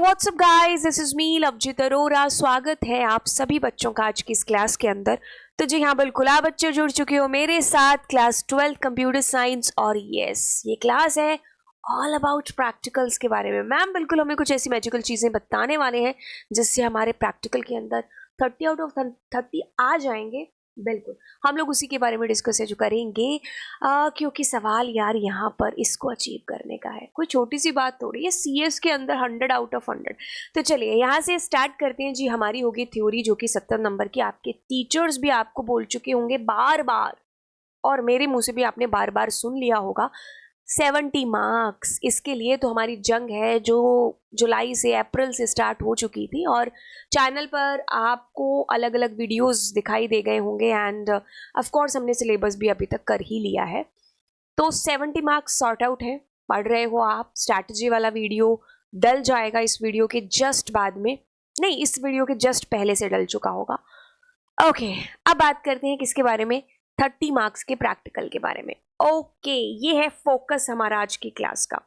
WhatsApp guys, this is me Lovejeet Arora. स्वागत है आप सभी बच्चों का आज की इस क्लास के अंदर। तो जी हाँ, बिल्कुल आप बच्चे जुड़ चुके हो मेरे साथ क्लास 12 कंप्यूटर साइंस। और यस, ये क्लास है ऑल अबाउट प्रैक्टिकल्स के बारे में। मैम बिल्कुल हमें कुछ ऐसी मैजिकल चीज़ें बताने वाले हैं जिससे हमारे प्रैक्टिकल के अंदर 30 आउट ऑफ 30 आ जाएंगे। बिल्कुल हम लोग उसी के बारे में डिस्कस जो करेंगे, क्योंकि सवाल यार यहाँ पर इसको अचीव करने का है। कोई छोटी सी बात थोड़ी है, सीएस के अंदर 100 आउट ऑफ 100। तो चलिए यहाँ से स्टार्ट करते हैं जी। हमारी होगी थ्योरी जो कि 70 नंबर की। आपके टीचर्स भी आपको बोल चुके होंगे बार बार, और मेरे मुंह से भी आपने बार बार सुन लिया होगा, 70 मार्क्स। इसके लिए तो हमारी जंग है जो जुलाई से अप्रैल से स्टार्ट हो चुकी थी, और चैनल पर आपको अलग अलग वीडियोस दिखाई दे गए होंगे। एंड ऑफ कोर्स हमने सिलेबस भी अभी तक कर ही लिया है। तो 70 मार्क्स सॉर्ट आउट है। पढ़ रहे हो आप, स्ट्रैटेजी वाला वीडियो डल जाएगा इस वीडियो के जस्ट बाद में, नहीं इस वीडियो के जस्ट पहले से डल चुका होगा। ओके, अब बात करते हैं किसके बारे में, 30 मार्क्स के प्रैक्टिकल के बारे में। ओके, ये है फोकस हमारा आज की क्लास का।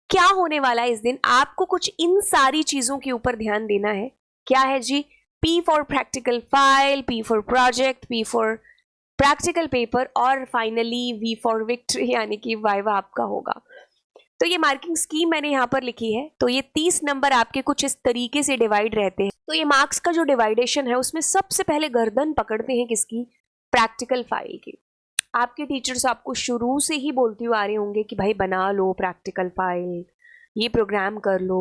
क्या होने वाला है इस दिन, आपको कुछ इन सारी चीजों के ऊपर ध्यान देना है। क्या है जी, P for practical file, P for project, P for practical paper, और फाइनली V फॉर विक्ट्री, यानी कि वाइवा आपका होगा। तो ये मार्किंग स्कीम मैंने यहाँ पर लिखी है। तो ये 30 नंबर आपके कुछ इस तरीके से डिवाइड रहते हैं। तो ये मार्क्स का जो डिवाइडेशन है उसमें सबसे पहले गर्दन पकड़ते हैं किसकी, प्रैक्टिकल फाइल की। आपके टीचर्स आपको शुरू से ही बोलते हुए आ रहे होंगे कि भाई बना लो प्रैक्टिकल फाइल, ये प्रोग्राम कर लो।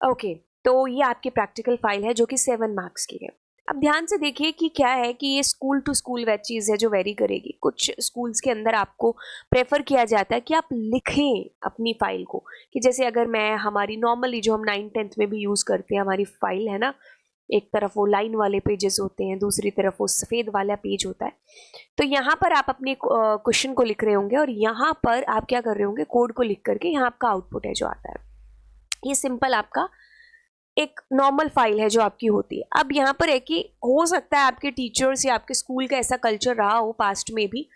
ओके, तो ये आपकी प्रैक्टिकल फाइल है जो कि 7 मार्क्स की है। अब ध्यान से देखिए कि क्या है कि ये स्कूल टू स्कूल वह चीज़ है जो वेरी करेगी। कुछ स्कूल्स के अंदर आपको प्रेफर किया जाता है कि आप लिखें अपनी फाइल को, कि जैसे अगर मैं हमारी नॉर्मली जो हम 9th-10th में भी यूज़ करते हैं हमारी फाइल है ना, एक तरफ वो लाइन वाले पेजेस होते हैं, दूसरी तरफ वो सफ़ेद वाला पेज होता है। तो यहाँ पर आप अपने क्वेश्चन को लिख रहे होंगे, और यहाँ पर आप क्या कर रहे होंगे, कोड को लिख करके यहाँ आपका आउटपुट है जो आता है। ये सिंपल आपका एक नॉर्मल फाइल है जो आपकी होती है। अब यहाँ पर है कि हो सकता है आपके टीचर्स या आपके स्कूल का ऐसा कल्चर रहा हो पास्ट में भी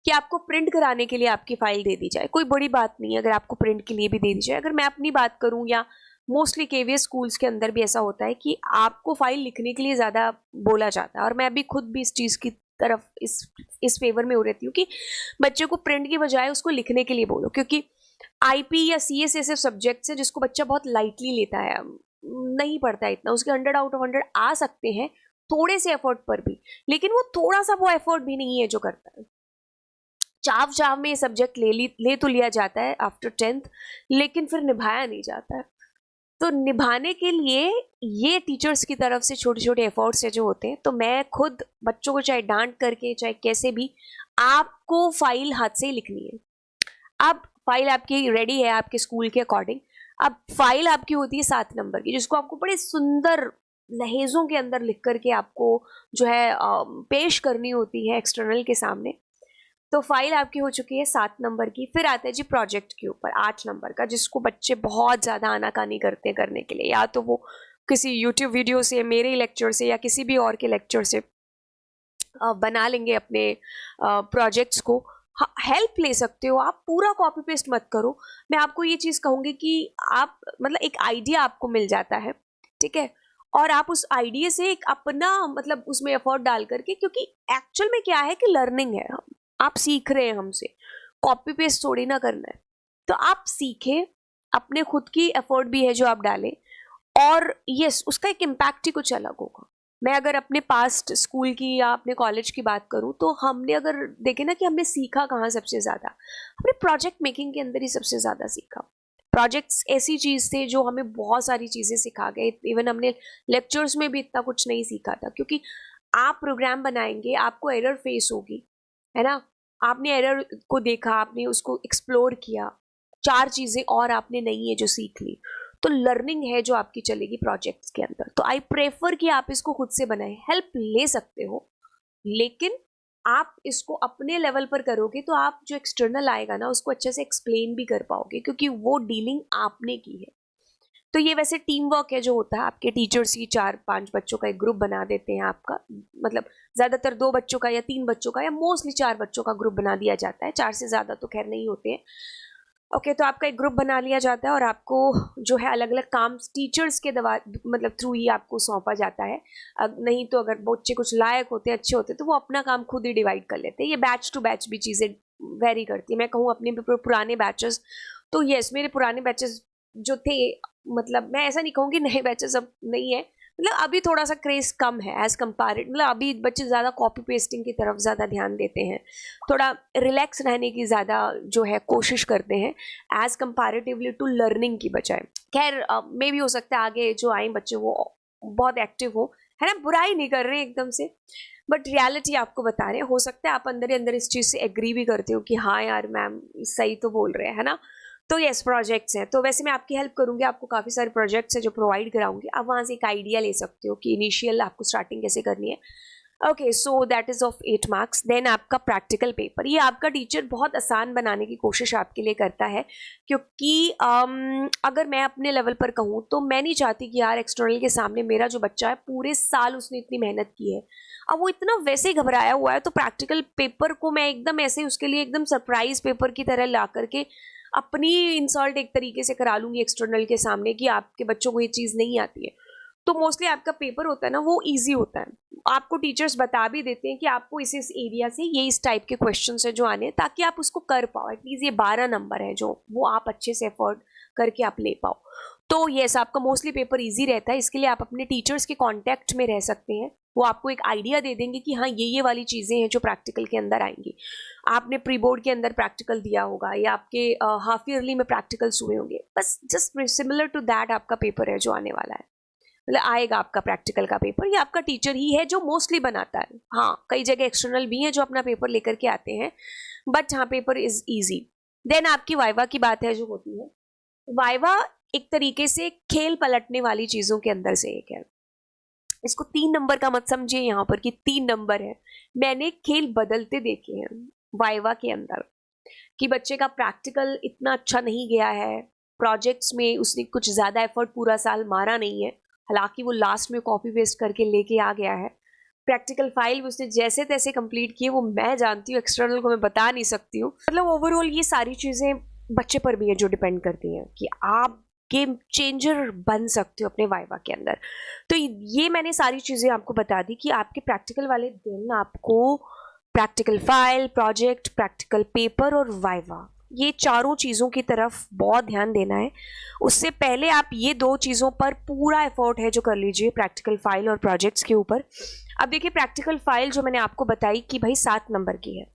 कि आपको प्रिंट कराने के लिए आपकी फाइल दे दी जाए। कोई बड़ी बात नहीं है अगर आपको प्रिंट के लिए भी दे दी जाए। अगर मैं अपनी बात करूँ, या मोस्टली केवीएस स्कूल्स के अंदर भी ऐसा होता है कि आपको फाइल लिखने के लिए ज़्यादा बोला जाता है। और मैं भी खुद भी इस चीज़ की तरफ इस फेवर में हो रहती हूँ कि बच्चे को प्रिंट की बजाय उसको लिखने के लिए बोलो, क्योंकि आईपी या सीएस ऐसे सब्जेक्ट्स है जिसको बच्चा बहुत लाइटली लेता है, नहीं पढ़ता है इतना। उसके 100 आउट ऑफ 100 आ सकते हैं थोड़े से एफर्ट पर भी, लेकिन वो थोड़ा सा वो एफर्ट भी नहीं है जो करता है। चाव चाव में ये सब्जेक्ट ले तो लिया जाता है आफ्टर 10th, लेकिन फिर निभाया नहीं जाता है। तो निभाने के लिए ये टीचर्स की तरफ से छोटे छोटे एफर्ट्स है जो होते हैं। तो मैं खुद बच्चों को चाहे डांट करके चाहे कैसे भी, आपको फाइल हाथ से ही लिखनी है। अब फाइल आपकी रेडी है आपके स्कूल के अकॉर्डिंग। अब फाइल आपकी होती है 7 नंबर की, जिसको आपको बड़े सुंदर लहजों के अंदर लिख करके आपको जो है पेश करनी होती है एक्सटर्नल के सामने। तो फाइल आपकी हो चुकी है 7 नंबर की। फिर आता है जी प्रोजेक्ट के ऊपर 8 नंबर का, जिसको बच्चे बहुत ज़्यादा आनाकानी करते हैं करने के लिए, या तो वो किसी यूट्यूब वीडियो से, मेरे लेक्चर से, या किसी भी और के लेक्चर से बना लेंगे अपने प्रोजेक्ट्स को। हेल्प ले सकते हो आप, पूरा कॉपी पेस्ट मत करो। मैं आपको ये चीज़ कहूँगी कि आप मतलब एक आइडिया आपको मिल जाता है, ठीक है, और आप उस आइडिया से एक अपना मतलब उसमें एफर्ट डाल करके, क्योंकि एक्चुअल में क्या है कि लर्निंग है, आप सीख रहे हैं हमसे, कॉपी पेस्ट थोड़ी ना करना है। तो आप सीखें, अपने खुद की एफर्ट भी है जो आप डालें, और यस उसका एक इम्पैक्ट ही कुछ अलग होगा। मैं अगर अपने पास्ट स्कूल की या अपने कॉलेज की बात करूं, तो हमने अगर देखे ना कि हमने सीखा कहाँ सबसे ज़्यादा, हमने प्रोजेक्ट मेकिंग के अंदर ही सबसे ज़्यादा सीखा। प्रोजेक्ट्स ऐसी चीज़ थे जो हमें बहुत सारी चीज़ें सिखा गए। इवन हमने लेक्चर्स में भी इतना कुछ नहीं सीखा था, क्योंकि आप प्रोग्राम बनाएंगे, आपको एरर फेस होगी, है ना। आपने एरर को देखा, आपने उसको एक्सप्लोर किया, 4 चीज़ें और आपने नई है जो सीख ली। तो लर्निंग है जो आपकी चलेगी प्रोजेक्ट्स के अंदर। तो आई प्रेफर कि आप इसको खुद से बनाएं। हेल्प ले सकते हो, लेकिन आप इसको अपने लेवल पर करोगे तो आप जो एक्सटर्नल आएगा ना उसको अच्छे से एक्सप्लेन भी कर पाओगे, क्योंकि वो डीलिंग आपने की है। तो ये वैसे टीम वर्क है जो होता है, आपके टीचर्स ही 4-5 बच्चों का एक ग्रुप बना देते हैं आपका, मतलब ज़्यादातर 2 बच्चों का या 3 बच्चों का या मोस्टली 4 बच्चों का ग्रुप बना दिया जाता है। 4 से ज़्यादा तो खैर नहीं होते हैं। ओके तो आपका एक ग्रुप बना लिया जाता है और आपको जो है अलग अलग काम टीचर्स के दवा मतलब थ्रू ही आपको सौंपा जाता है। नहीं तो अगर बच्चे कुछ लायक होते हैं, अच्छे होते हैं, तो वो अपना काम खुद ही डिवाइड कर लेते हैं। ये बैच टू बैच भी चीज़ें वेरी करती है। मैं कहूँ अपने पुराने बैचेस, तो यस मेरे पुराने बैचेस जो थे, मतलब मैं ऐसा नहीं कहूँगी नए बैचेस अब नहीं है, मतलब अभी थोड़ा सा क्रेज कम है एज कम्पेरेड, मतलब अभी बच्चे ज़्यादा कॉपी पेस्टिंग की तरफ ज़्यादा ध्यान देते हैं, थोड़ा रिलैक्स रहने की ज़्यादा जो है कोशिश करते हैं एज कंपैरेटिवली टू लर्निंग की बजाय। खैर मे भी हो सकता है आगे जो आए बच्चे वो बहुत एक्टिव हो, है ना, बुराई नहीं कर रहे हैं एकदम से, बट रियलिटी आपको बता रहे हैं। हो सकता है आप अंदर ही अंदर इस चीज़ से एग्री भी करते हो कि हाँ यार मैम सही तो बोल रहे हैं, है ना। तो यस प्रोजेक्ट्स हैं, तो वैसे मैं आपकी हेल्प करूँगी, आपको काफ़ी सारे प्रोजेक्ट्स हैं जो प्रोवाइड कराऊंगी, आप वहाँ से एक आइडिया ले सकते हो कि इनिशियल आपको स्टार्टिंग कैसे करनी है। Okay so that is of 8 marks. Then आपका प्रैक्टिकल पेपर, ये आपका टीचर बहुत आसान बनाने की कोशिश आपके लिए करता है, क्योंकि अगर मैं अपने लेवल पर कहूँ तो मैं नहीं चाहती कि यार एक्सटर्नल के सामने मेरा जो बच्चा है पूरे साल उसने इतनी मेहनत की है, अब वो इतना वैसे ही घबराया हुआ है, तो प्रैक्टिकल पेपर को मैं एकदम ऐसे उसके लिए एकदम सरप्राइज पेपर की तरह ला करके अपनी इंसल्ट एक तरीके से करा लूँगी एक्सटर्नल के सामने कि आपके बच्चों को ये चीज़ नहीं आती है। तो मोस्टली आपका पेपर होता है ना वो इजी होता है, आपको टीचर्स बता भी देते हैं कि आपको इस एरिया से ये इस टाइप के क्वेश्चन है जो आने हैं, ताकि आप उसको कर पाओ। एटलीस्ट ये 12 नंबर है जो वो आप अच्छे से एफर्ट करके आप ले पाओ। तो येस आपका मोस्टली पेपर इजी रहता है, इसके लिए आप अपने टीचर्स के कांटेक्ट में रह सकते हैं, वो आपको एक आइडिया दे देंगे कि हाँ ये वाली चीज़ें हैं जो प्रैक्टिकल के अंदर आएंगी। आपने प्री बोर्ड के अंदर प्रैक्टिकल दिया होगा या आपके हाफ ईयरली में प्रैक्टिकल्स हुए होंगे, बस जस्ट सिमिलर टू दैट आपका पेपर है जो आने वाला है, मतलब आएगा आपका प्रैक्टिकल का पेपर। ये आपका टीचर ही है जो मोस्टली बनाता है। हाँ कई जगह एक्सटर्नल भी हैं जो अपना पेपर लेकर के आते हैं, बट हाँ पेपर इज ईजी। देन आपकी वाइवा की बात है जो होती है, वाइवा एक तरीके से खेल पलटने वाली चीज़ों के अंदर से एक है। इसको 3 नंबर का मत समझिए यहाँ पर कि 3 नंबर है, मैंने खेल बदलते देखे हैं वाइवा के अंदर, कि बच्चे का प्रैक्टिकल इतना अच्छा नहीं गया है, प्रोजेक्ट्स में उसने कुछ ज़्यादा एफर्ट पूरा साल मारा नहीं है, हालांकि वो लास्ट में कॉपी पेस्ट करके लेके आ गया है। प्रैक्टिकल फाइल उसने जैसे तैसे कंप्लीट किए, वो मैं जानती हूँ, एक्सटर्नल को मैं बता नहीं सकती हूँ। मतलब ओवरऑल ये सारी चीज़ें बच्चे पर भी है जो डिपेंड करती हैं कि आप गेम चेंजर बन सकते हो अपने वाइवा के अंदर। तो ये मैंने सारी चीज़ें आपको बता दी कि आपके प्रैक्टिकल वाले दिन आपको practical file, project, practical paper और वाइवा, ये चारों चीज़ों की तरफ बहुत ध्यान देना है। उससे पहले आप ये 2 चीज़ों पर पूरा एफर्ट है जो कर लीजिए, प्रैक्टिकल फाइल और प्रोजेक्ट्स के ऊपर। अब देखिए प्रैक्टिकल फाइल जो मैंने आपको बताई कि भाई 7 नंबर की है,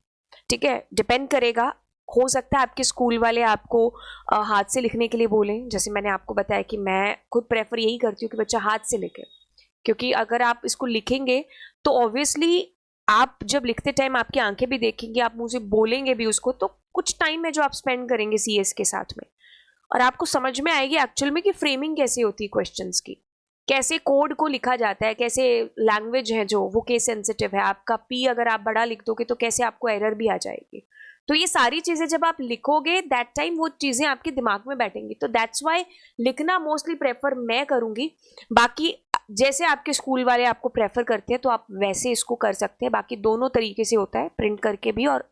ठीक है, डिपेंड करेगा, हो सकता है आपके स्कूल वाले आपको हाथ से लिखने के लिए बोलें, जैसे मैंने आपको बताया कि मैं खुद प्रेफर यही करती हूँ कि बच्चा हाथ से लिखे, क्योंकि अगर आप इसको लिखेंगे तो ऑब्वियसली आप जब लिखते टाइम आपकी आंखें भी देखेंगे, आप मुंह से बोलेंगे भी उसको, तो कुछ टाइम है जो आप स्पेंड करेंगे सीएस के साथ में, और आपको समझ में आएगी एक्चुअल में कि फ्रेमिंग कैसे होती है क्वेश्चंस की, कैसे कोड को लिखा जाता है, कैसे लैंग्वेज है जो वो केस सेंसिटिव है, आपका पी अगर आप बड़ा लिख दोगे तो कैसे आपको एरर भी आ जाएगी। तो ये सारी चीज़ें जब आप लिखोगे दैट टाइम वो चीज़ें आपके दिमाग में बैठेंगी, तो दैट्स वाई लिखना मोस्टली प्रेफर मैं करूँगी। बाकी जैसे आपके स्कूल वाले आपको प्रेफर करते हैं तो आप वैसे इसको कर सकते हैं, बाकी दोनों तरीके से होता है, प्रिंट करके भी और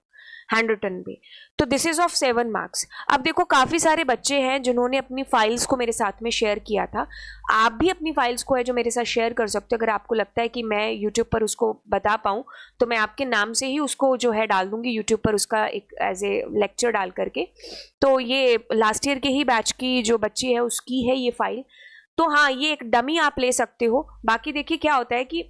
हैंड रिटन भी। तो दिस इज़ ऑफ 7 मार्क्स। अब देखो काफ़ी सारे बच्चे हैं जिन्होंने अपनी फाइल्स को मेरे साथ में शेयर किया था, आप भी अपनी फाइल्स को है जो मेरे साथ शेयर कर सकते हो। अगर आपको लगता है कि मैं यूट्यूब पर उसको बता पाऊँ तो मैं आपके नाम से ही उसको जो है डाल दूँगी यूट्यूब पर, उसका एक एज ए लेक्चर डाल करके। तो ये लास्ट ईयर के ही बैच की जो बच्ची है उसकी है ये फाइल। तो हाँ ये एक डमी आप ले सकते हो। बाकी देखिए क्या होता है कि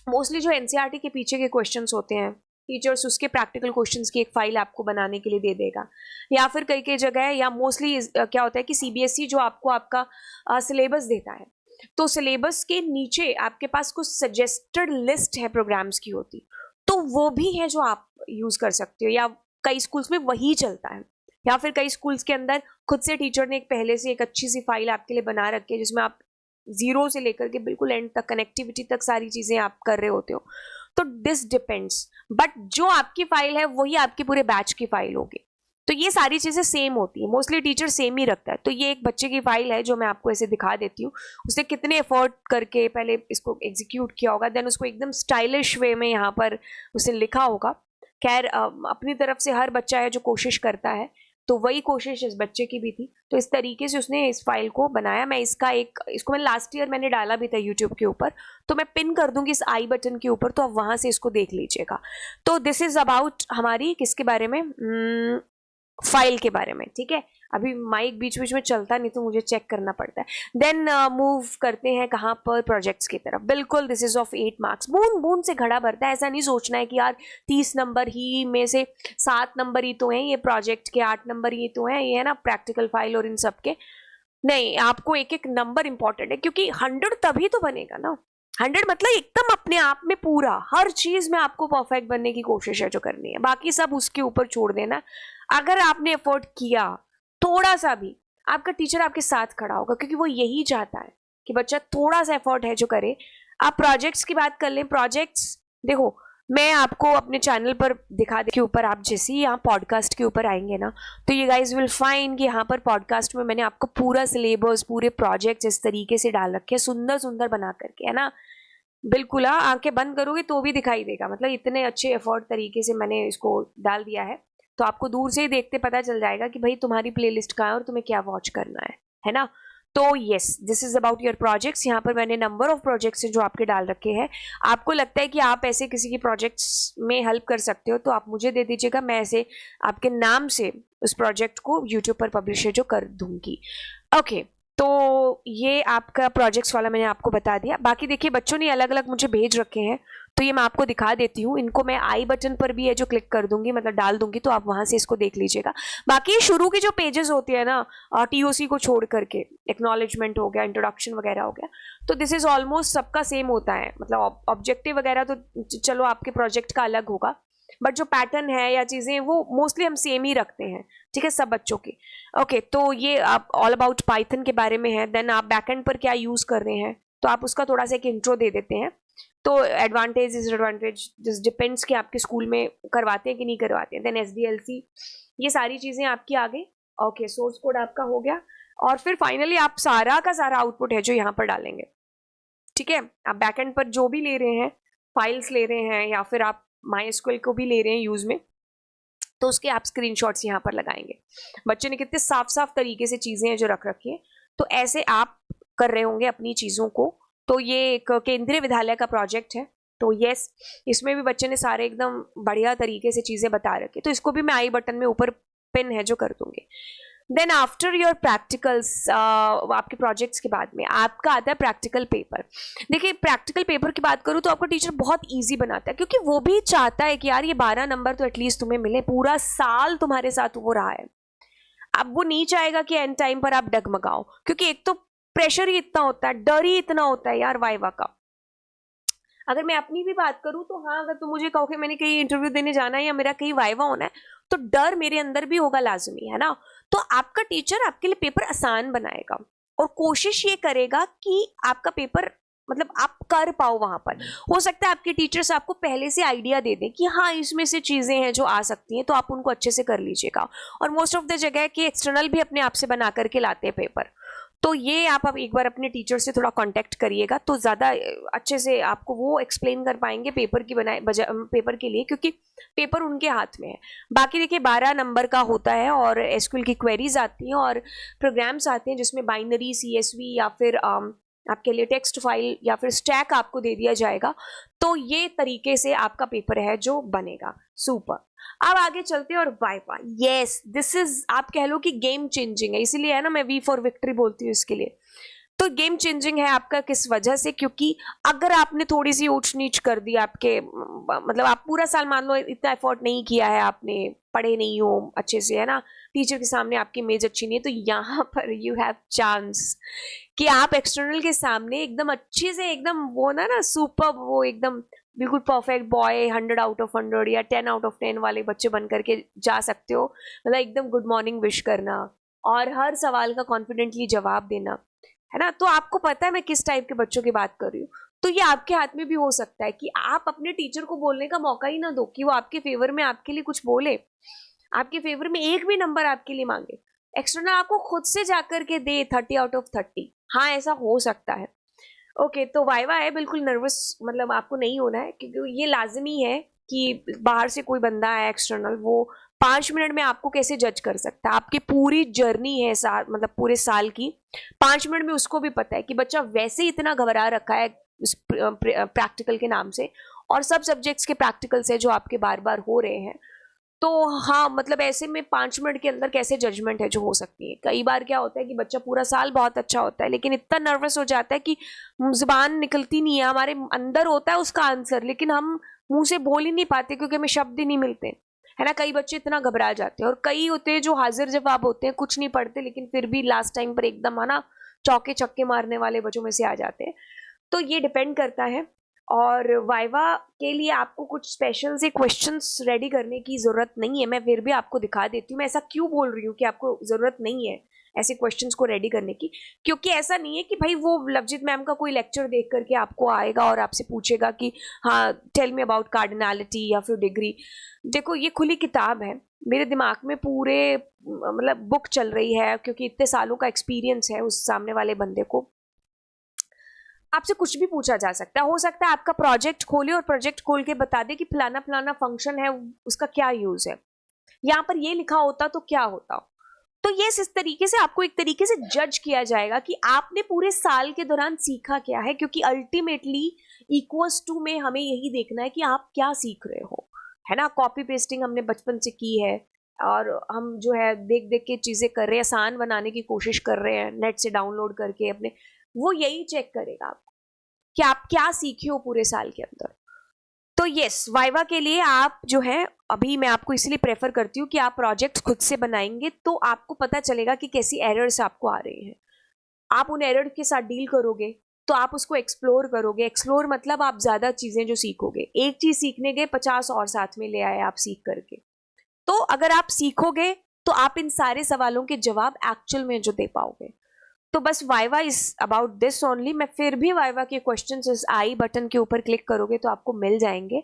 मोस्टली जो एनसीईआरटी के पीछे के क्वेश्चंस होते हैं, टीचर्स उसके प्रैक्टिकल क्वेश्चंस की एक फाइल आपको बनाने के लिए दे देगा, या फिर कई कई जगह या मोस्टली क्या होता है कि सीबीएसई जो आपको आपका सिलेबस देता है, तो सिलेबस के नीचे आपके पास कुछ सजेस्टेड लिस्ट है प्रोग्राम्स की होती, तो वो भी है जो आप यूज़ कर सकते हो, या कई स्कूल्स में वही चलता है, या फिर कई स्कूल्स के अंदर खुद से टीचर ने एक पहले से एक अच्छी सी फाइल आपके लिए बना रखी है जिसमें आप जीरो से लेकर के बिल्कुल एंड तक कनेक्टिविटी तक सारी चीज़ें आप कर रहे होते हो। तो दिस डिपेंड्स, बट जो आपकी फाइल है वही आपकी पूरे बैच की फाइल होगी, तो ये सारी चीज़ें सेम होती है, मोस्टली टीचर सेम ही रखता है। तो ये एक बच्चे की फाइल है जो मैं आपको ऐसे दिखा देती हूँ, उसने कितने एफर्ट करके पहले इसको एग्जीक्यूट किया होगा, देन उसको एकदम स्टाइलिश वे में यहाँ पर उसने लिखा होगा। खैर अपनी तरफ से हर बच्चा है जो कोशिश करता है, तो वही कोशिश इस बच्चे की भी थी। तो इस तरीके से उसने इस फाइल को बनाया। मैं इसको मैं लास्ट ईयर मैंने डाला भी था यूट्यूब के ऊपर, तो मैं पिन कर दूंगी इस आई बटन के ऊपर, तो आप वहां से इसको देख लीजिएगा। तो दिस इज अबाउट हमारी किसके बारे में, फाइल के बारे में, ठीक है। अभी माइक बीच बीच में चलता नहीं तो मुझे चेक करना पड़ता है। देन मूव करते हैं कहाँ पर, प्रोजेक्ट्स की तरफ। बिल्कुल दिस इज ऑफ 8 मार्क्स। बूंद बूंद से घड़ा भरता है। ऐसा नहीं सोचना है कि यार 30 नंबर ही में से 7 नंबर ही तो हैं ये प्रोजेक्ट के, 8 नंबर ही तो हैं ये, है ना, प्रैक्टिकल फाइल और इन सब के। नहीं, आपको एक एक नंबर इंपॉर्टेंट है, क्योंकि 100 तभी तो बनेगा ना। 100 मतलब एकदम अपने आप में पूरा हर चीज में आपको परफेक्ट बनने की कोशिश है जो करनी है, बाकी सब उसके ऊपर छोड़ देना। अगर आपने एफर्ट किया थोड़ा सा भी, आपका टीचर आपके साथ खड़ा होगा, क्योंकि वो यही चाहता है कि बच्चा थोड़ा सा एफर्ट है जो करे। आप प्रोजेक्ट्स की बात कर लें, प्रोजेक्ट्स देखो मैं आपको अपने चैनल पर दिखा दे के ऊपर, आप जैसे ही यहाँ पॉडकास्ट के ऊपर आएंगे ना, तो ये गाइज विल फाइंड कि यहाँ पर पॉडकास्ट में मैंने आपको पूरा सिलेबस, पूरे प्रोजेक्ट्स इस तरीके से डाल रखे हैं, सुंदर सुंदर बना करके, है ना। बिल्कुल हाँ, आंखें बंद करोगे तो भी दिखाई देगा, मतलब इतने अच्छे एफर्ट तरीके से मैंने इसको डाल दिया है। तो आपको दूर से ही देखते पता चल जाएगा कि भाई तुम्हारी प्लेलिस्ट कहाँ है और तुम्हें क्या वॉच करना है ना। तो yes, this is about your projects. यहाँ पर मैंने नंबर ऑफ प्रोजेक्ट्स जो आपके डाल रखे हैं। आपको लगता है कि आप ऐसे किसी की प्रोजेक्ट्स में हेल्प कर सकते हो तो आप मुझे दे दीजिएगा, मैं ऐसे आपके नाम से उस प्रोजेक्ट को यूट्यूब पर पब्लिश जो कर दूंगी। ओके, तो ये आपका प्रोजेक्ट्स वाला मैंने आपको बता दिया। बाकी देखिए बच्चों ने अलग अलग मुझे भेज रखे हैं, तो ये मैं आपको दिखा देती हूँ। इनको मैं आई बटन पर भी है जो क्लिक कर दूंगी, मतलब डाल दूंगी, तो आप वहां से इसको देख लीजिएगा। बाकी शुरू की जो पेजेस होती है ना, टीओसी को छोड़ करके, एक्नॉलेजमेंट हो गया, इंट्रोडक्शन वगैरह हो गया, तो दिस इज ऑलमोस्ट सबका सेम होता है। मतलब ऑब्जेक्टिव वगैरह तो चलो आपके प्रोजेक्ट का अलग होगा, बट जो पैटर्न है या चीज़ें वो मोस्टली हम सेम ही रखते हैं, ठीक है, सब बच्चों की। ओके, तो ये आप ऑल अबाउट पाइथन के बारे में है। देन आप बैकएंड पर क्या यूज़ कर रहे हैं, तो आप उसका थोड़ा सा एक इंट्रो दे देते हैं। तो एडवांटेज डिसएडवांटेज दिस डिपेंड्स कि आपके स्कूल में करवाते हैं कि नहीं करवाते हैं। देन एसडीएलसी, ये सारी चीज़ें आपकी आ गई। ओके, सोर्स कोड आपका हो गया, और फिर फाइनली आप सारा का सारा आउटपुट है जो यहाँ पर डालेंगे, ठीक है। आप बैकएंड पर जो भी ले रहे हैं, फाइल्स ले रहे हैं या फिर आप MySQL को भी ले रहे हैं यूज़ में, तो उसके आप स्क्रीनशॉट्स यहाँ पर लगाएंगे। बच्चे ने कितने साफ साफ तरीके से चीज़ें हैं जो रख रखी हैं, तो ऐसे आप कर रहे होंगे अपनी चीज़ों को। तो ये एक केंद्रीय विद्यालय का प्रोजेक्ट है, तो यस, इसमें भी बच्चे ने सारे एकदम बढ़िया तरीके से चीज़ें बता रखी, तो इसको भी मैं आई बटन में ऊपर पिन है जो कर दूंगी। देन आफ्टर योर प्रैक्टिकल्स, आपके प्रोजेक्ट्स के बाद में आपका आता है प्रैक्टिकल पेपर। देखिए प्रैक्टिकल पेपर की बात करूँ तो आपको टीचर बहुत इजी बनाता है, क्योंकि वो भी चाहता है कि यार ये 12 नंबर तो एटलीस्ट तुम्हें मिले, पूरा साल तुम्हारे साथ वो रहा है। अब वो नहीं चाहेगा कि एंड टाइम पर आप डगमगाओ, क्योंकि एक तो प्रेशर ही इतना होता है, डर ही इतना होता है यार वाइवा का। अगर मैं अपनी भी बात करूं तो हाँ, अगर तुम मुझे कहो कि मैंने कहीं इंटरव्यू देने जाना है या मेरा कहीं वाइवा होना है, तो डर मेरे अंदर भी होगा लाजमी, है ना। तो आपका टीचर आपके लिए पेपर आसान बनाएगा और कोशिश ये करेगा कि आपका पेपर मतलब आप कर पाओ वहां पर। हो सकता है आपके टीचर्स आपको पहले से आइडिया दे दें कि हाँ इसमें से चीजें हैं जो आ सकती हैं, तो आप उनको अच्छे से कर लीजिएगा। और मोस्ट ऑफ द जगह कि एक्सटर्नल भी अपने आप से बना करके लाते हैं पेपर, तो ये आप अब एक बार अपने टीचर से थोड़ा कांटेक्ट करिएगा, तो ज़्यादा अच्छे से आपको वो एक्सप्लेन कर पाएंगे पेपर की पेपर के लिए, क्योंकि पेपर उनके हाथ में है। बाकी देखिए 12 नंबर का होता है और एसक्यूएल की क्वेरीज आती हैं और प्रोग्राम्स आते हैं जिसमें बाइनरी, सीएसवी या फिर आपके लिए टेक्स्ट फाइल या फिर स्टैक आपको दे दिया जाएगा। तो ये तरीके से आपका पेपर है जो बनेगा। सुपर, अब आगे चलते हैं और वाइवा। यस, दिस इज आप कह लो कि गेम चेंजिंग है, इसीलिए है ना मैं वी फॉर विक्ट्री बोलती हूँ इसके लिए। तो गेम चेंजिंग है आपका किस वजह से, क्योंकि अगर आपने थोड़ी सी ऊंच नीच कर दी आपके, मतलब आप पूरा साल मान लो इतना एफर्ट नहीं किया है, आपने पढ़े नहीं हो अच्छे से, है ना, टीचर के सामने आपकी इमेज अच्छी नहीं है, तो यहाँ पर यू हैव चांस कि आप एक्सटर्नल के सामने एकदम अच्छे से, एकदम वो ना सुपर, वो एकदम बिल्कुल परफेक्ट बॉय 100 आउट ऑफ 100 या 10 आउट ऑफ 10 वाले बच्चे बन करके जा सकते हो। मतलब एकदम गुड मॉर्निंग विश करना और हर सवाल का कॉन्फिडेंटली जवाब देना, है ना। तो आपको पता है मैं किस टाइप के बच्चों की बात कर रही हूँ। तो ये आपके हाथ में भी हो सकता है कि आप अपने टीचर को बोलने का मौका ही ना दो कि वो आपके फेवर में आपके लिए कुछ बोले, आपके फेवर में एक भी नंबर आपके लिए मांगे, एक्सटर्नल आपको खुद से जाकर के दे 30 आउट ऑफ 30। हाँ, ऐसा हो सकता है। ओके, तो वाइवा है, बिल्कुल नर्वस मतलब आपको नहीं होना है, क्योंकि ये लाजमी है कि बाहर से कोई बंदा है एक्सटर्नल, वो 5 मिनट में आपको कैसे जज कर सकता है? आपकी पूरी जर्नी है साल, मतलब पूरे साल की, 5 मिनट में उसको भी पता है कि बच्चा वैसे ही इतना घबरा रखा है उस प्रैक्टिकल के नाम से, और सब सब्जेक्ट्स के प्रैक्टिकल्स है जो आपके बार बार हो रहे हैं। तो हाँ, मतलब ऐसे में 5 मिनट के अंदर कैसे जजमेंट है जो हो सकती है? कई बार क्या होता है कि बच्चा पूरा साल बहुत अच्छा होता है लेकिन इतना नर्वस हो जाता है कि जुबान निकलती नहीं है, हमारे अंदर होता है उसका आंसर लेकिन हम मुंह से बोल ही नहीं पाते क्योंकि हमें शब्द ही नहीं मिलते, है ना। कई बच्चे इतना घबरा जाते हैं, और कई होते हैं जो हाजिर जवाब होते हैं, कुछ नहीं पढ़ते लेकिन फिर भी लास्ट टाइम पर एकदम, है ना, चौके चक्के मारने वाले बच्चों में से आ जाते हैं। तो ये डिपेंड करता है। और वाइवा के लिए आपको कुछ स्पेशल से क्वेश्चंस रेडी करने की ज़रूरत नहीं है, मैं फिर भी आपको दिखा देती हूँ। मैं ऐसा क्यों बोल रही हूँ कि आपको ज़रूरत नहीं है ऐसे क्वेश्चंस को रेडी करने की, क्योंकि ऐसा नहीं है कि भाई वो लवजीत मैम का कोई लेक्चर देख करके आपको आएगा और आपसे पूछेगा कि हाँ टेल मी अबाउट कार्डिनैलिटी या फिर डिग्री। देखो, ये खुली किताब है, मेरे दिमाग में पूरे मतलब बुक चल रही है, क्योंकि इतने सालों का एक्सपीरियंस है उस सामने वाले बंदे को। आपसे कुछ भी पूछा जा सकता है। हो सकता है आपका प्रोजेक्ट खोले और प्रोजेक्ट खोल के बता दे कि फलाना फलाना फंक्शन है, उसका क्या यूज है, यहाँ पर ये लिखा होता तो क्या होता। तो ये इस तरीके से आपको एक तरीके से जज किया जाएगा कि आपने पूरे साल के दौरान सीखा क्या है, क्योंकि अल्टीमेटली इक्वल्स टू में हमें यही देखना है कि आप क्या सीख रहे हो, है ना। कॉपी पेस्टिंग हमने बचपन से की है, और हम जो है देख देख के चीज़ें कर रहे हैं, आसान बनाने की कोशिश कर रहे हैं नेट से डाउनलोड करके अपने, वो यही चेक करेगा कि आप क्या सीखे हो पूरे साल के अंदर। तो यस, वाइवा के लिए आप जो है, अभी मैं आपको इसलिए प्रेफर करती हूँ कि आप प्रोजेक्ट खुद से बनाएंगे तो आपको पता चलेगा कि कैसी एरर्स आपको आ रही हैं। आप उन एरर के साथ डील करोगे तो आप उसको एक्सप्लोर करोगे। एक्सप्लोर मतलब आप ज़्यादा चीज़ें जो सीखोगे, एक चीज़ सीखने गए 50 और साथ में ले आए आप सीख करके। तो अगर आप सीखोगे तो आप इन सारे सवालों के जवाब एक्चुअल में जो दे पाओगे। तो बस viva is about this only. मैं फिर भी वाइवा के क्वेश्चंस इस आई बटन के ऊपर क्लिक करोगे तो आपको मिल जाएंगे,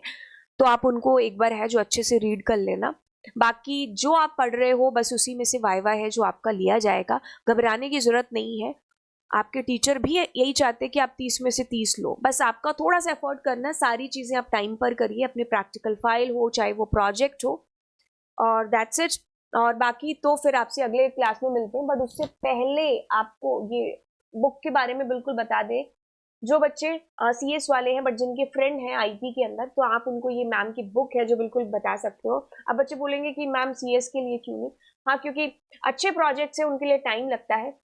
तो आप उनको एक बार है जो अच्छे से रीड कर लेना। बाकी जो आप पढ़ रहे हो बस उसी में से वाइवा है जो आपका लिया जाएगा, घबराने की ज़रूरत नहीं है। आपके टीचर भी यही चाहते हैं कि आप 30 में से 30 लो, बस आपका थोड़ा सा एफर्ट करना, सारी चीज़ें आप टाइम पर करिए, अपने प्रैक्टिकल फाइल हो चाहे वो प्रोजेक्ट हो, और दैट्स इट। और बाकी तो फिर आपसे अगले क्लास में मिलते हैं, बट उससे पहले आपको ये बुक के बारे में बिल्कुल बता दें। जो बच्चे CS वाले हैं बट जिनके फ्रेंड हैं IP के अंदर, तो आप उनको ये मैम की बुक है जो बिल्कुल बता सकते हो। अब बच्चे बोलेंगे कि मैम CS के लिए क्यों नहीं? हाँ, क्योंकि अच्छे प्रोजेक्ट्स हैं उनके लिए टाइम लगता है।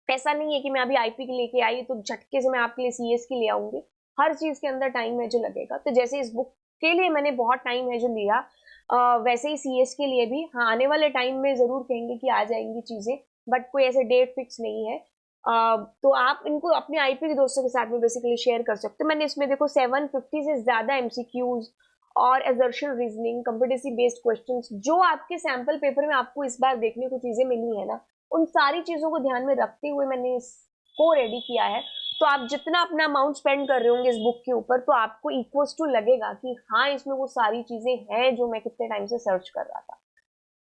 ऐसा नहीं है कि मैं अभी IP के लेके आई तो झटके से मैं आपके लिए CS की ले आऊंगी। हर चीज़ के अंदर टाइम है जो लगेगा। तो जैसे इस बुक के लिए मैंने बहुत टाइम है जो लिया, वैसे ही CS के लिए भी हाँ आने वाले टाइम में ज़रूर कहेंगे कि आ जाएंगी चीज़ें, बट कोई ऐसे डेट फिक्स नहीं है। तो आप इनको अपने IP के दोस्तों के साथ में बेसिकली शेयर कर सकते हो। मैंने इसमें देखो 750 से ज़्यादा MCQs और assertion reasoning competency based questions जो आपके सैम्पल पेपर में आपको इस बार देखने को चीज़ें मिली है ना, उन सारी चीज़ों को ध्यान में रखते हुए मैंने इसको रेडी किया है। तो आप जितना अपना अमाउंट स्पेंड कर रहे होंगे इस बुक के ऊपर, तो आपको इक्वल्स टू लगेगा कि हाँ इसमें वो सारी चीज़ें हैं जो मैं कितने टाइम से सर्च कर रहा था।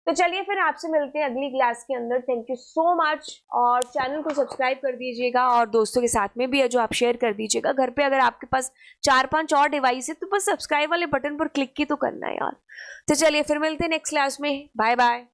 तो चलिए फिर आपसे मिलते हैं अगली क्लास के अंदर। थैंक यू सो मच, और चैनल को सब्सक्राइब कर दीजिएगा और दोस्तों के साथ में भी है जो आप शेयर कर दीजिएगा। घर पे अगर आपके पास 4-5 और डिवाइस है तो बस सब्सक्राइब वाले बटन पर क्लिक ही तो करना है यार। तो चलिए फिर मिलते हैं नेक्स्ट क्लास में। Bye bye.